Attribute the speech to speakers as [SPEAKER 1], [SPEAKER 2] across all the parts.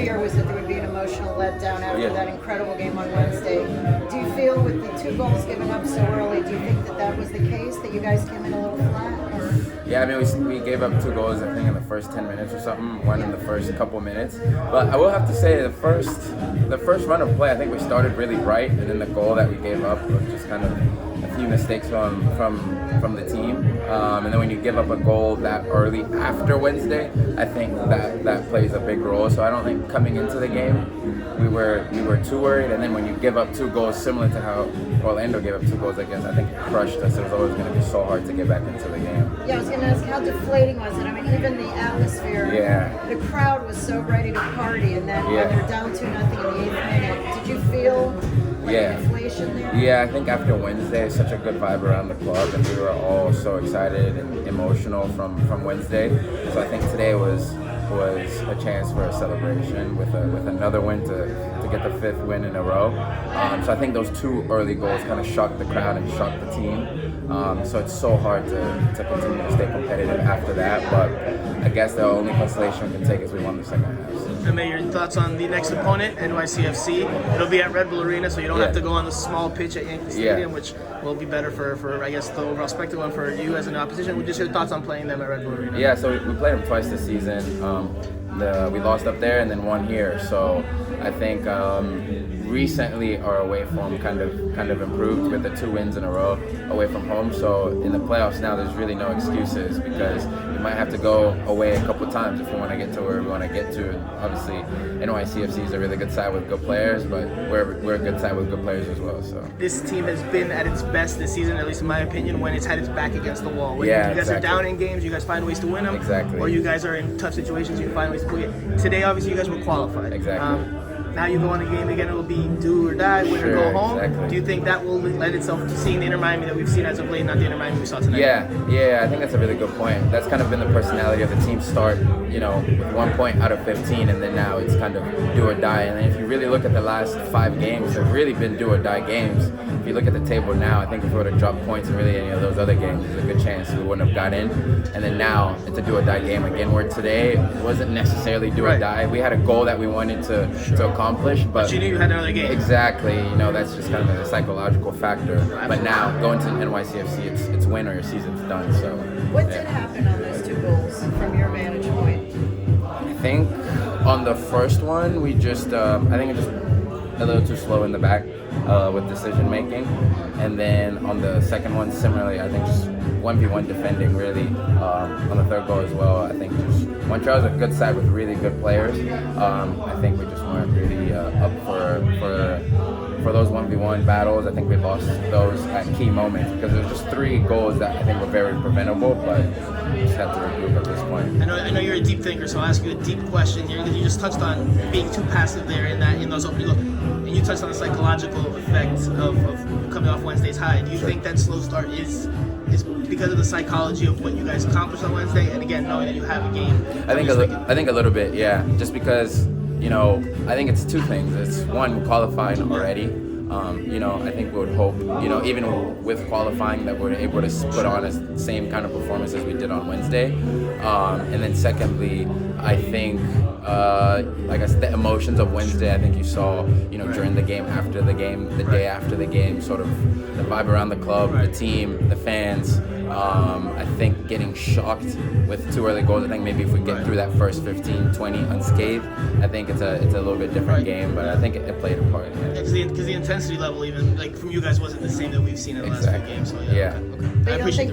[SPEAKER 1] fear was that there would be an emotional letdown after that incredible game on Wednesday. Do you feel with the 2 goals given up so early, do you think that that was the case, that you guys came in a little flat? Or?
[SPEAKER 2] Yeah, I mean, we gave up 2 goals, I think, in the first 10 minutes or something, one in the first couple minutes. But I will have to say, the first run of play, I think we started really bright, and then the goal that we gave up was just kind of a few mistakes from the team. And then when you give up a goal that early after Wednesday, I think that plays a big role. So I don't think coming into the game we were too worried. And then when you give up 2 goals, similar to how Orlando gave up 2 goals against, I think it crushed us. It was always going to be so hard to get back into the game.
[SPEAKER 1] Yeah, I was going to ask, how deflating was it? I mean, even the atmosphere, the crowd was so ready to party, and then when they're down 2-0 in the 8th minute, did you feel like inflation there?
[SPEAKER 2] Yeah, I think after Wednesday, such a good vibe around the club, and we were all so excited and emotional from Wednesday. So I think today was a chance for a celebration with another win to get the 5th win in a row. So I think those 2 early goals kind of shocked the crowd and shocked the team. So it's so hard to continue to stay competitive after that. But I guess the only consolation we can take is we won the second half.
[SPEAKER 3] Aime, your thoughts on the next opponent, NYCFC? It'll be at Red Bull Arena, so you don't have to go on the small pitch at Yankee Stadium, which will be better for I guess the overall spectacle and for you as an opposition. Just your thoughts on playing them at Red Bull Arena?
[SPEAKER 2] Yeah, so we played them twice this season. We lost up there and then won here. So I think recently our away form kind of improved with the 2 wins in a row away from home. So in the playoffs now, there's really no excuses, because you might have to go away a couple times if you want to get to where we want to get to. And obviously, NYCFC is a really good side with good players, but we're a good side with good players as well. So
[SPEAKER 3] this team has been at its best this season, at least in my opinion, when it's had its back against the wall. When you guys are down in games, you guys find ways to win them.
[SPEAKER 2] Exactly.
[SPEAKER 3] Or you guys are in tough situations, you find ways to win it. Today, obviously, you guys were qualified.
[SPEAKER 2] Exactly.
[SPEAKER 3] Now you go on a game again, it will be do or die, win or go home.
[SPEAKER 2] Exactly.
[SPEAKER 3] Do you think that will lend itself to seeing the Inter Miami that we've seen as of late, not the Inter Miami we saw tonight?
[SPEAKER 2] Yeah, I think that's a really good point. That's kind of been the personality of the team. Start, with 1 point out of 15, and then now it's kind of do or die. And then if you really look at the last 5 games, they've really been do or die games. If you look at the table now, I think if we were to drop points in really any of those other games, there's a good chance we wouldn't have got in. And then now it's a do or die game again, where today it wasn't necessarily do or die. We had a goal that we wanted to accomplish, but
[SPEAKER 3] you knew you had another game.
[SPEAKER 2] Exactly. That's just kind of a psychological factor. But now going to NYCFC, it's win or your season's done. So
[SPEAKER 1] what did happen on those 2 goals from your vantage point?
[SPEAKER 2] I think on the first one, we just I think it just a little too slow in the back with decision making, and then on the second one, similarly, I think just 1v1 defending really. On the third goal as well, I think just Montreal's a good side with really good players. I think we just weren't really up for those 1v1 battles. I think we lost those at key moments, because there's just 3 goals that I think were very preventable, but we just had to regroup at this point.
[SPEAKER 3] I know you're a deep thinker, so I'll ask you a deep question here, because you just touched on being too passive there in those opening goals. And you touched on the psychological effect of coming off Wednesday's high. Do you think that slow start is because of the psychology of what you guys accomplished on Wednesday, and again knowing that you have a game?
[SPEAKER 2] I think a little bit, yeah. Just because I think it's 2 things. It's one, qualifying already. I think we would hope, even with qualifying, that we're able to put on the same kind of performance as we did on Wednesday. And then secondly, I think, like I said, the emotions of Wednesday, I think you saw, during the game, after the game, the day after the game, sort of the vibe around the club, the team, the fans. I think getting shocked with 2 early goals, I think maybe if we get through that first 15, 20 unscathed, I think it's a little bit different game, but I think it played a part.
[SPEAKER 3] Because the intensity level, even like from you guys, wasn't the same that we've seen in the last few games. So okay.
[SPEAKER 1] But you don't think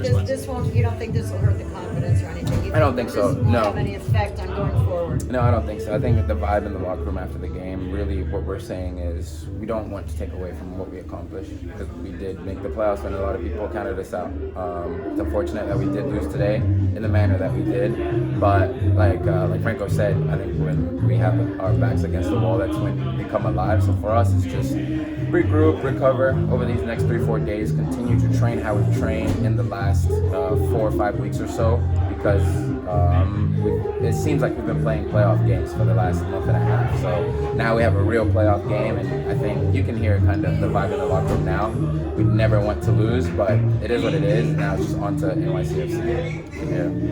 [SPEAKER 1] you don't think this will hurt the confidence or anything?
[SPEAKER 2] I don't think so.
[SPEAKER 1] This won't have any effect on going forward?
[SPEAKER 2] No, I don't think so. I think the vibe in the locker room after the game, really what we're saying is we don't want to take away from what we accomplished, because we did make the playoffs and a lot of people counted us out. It's unfortunate that we did lose today in the manner that we did, but like Franco said, I think when we have our backs against the wall, that's when we come alive. So for us, it's just regroup, recover over these next 3-4 days, continue to train how we've trained in the last 4 or 5 weeks or so, because it seems like we've been playing playoff games for the last month and a half. So now we have a real playoff game, and I think you can hear kind of the vibe in the locker room now. We never want to lose, but it is what it is. Now it's just on to NYCFC. Yeah.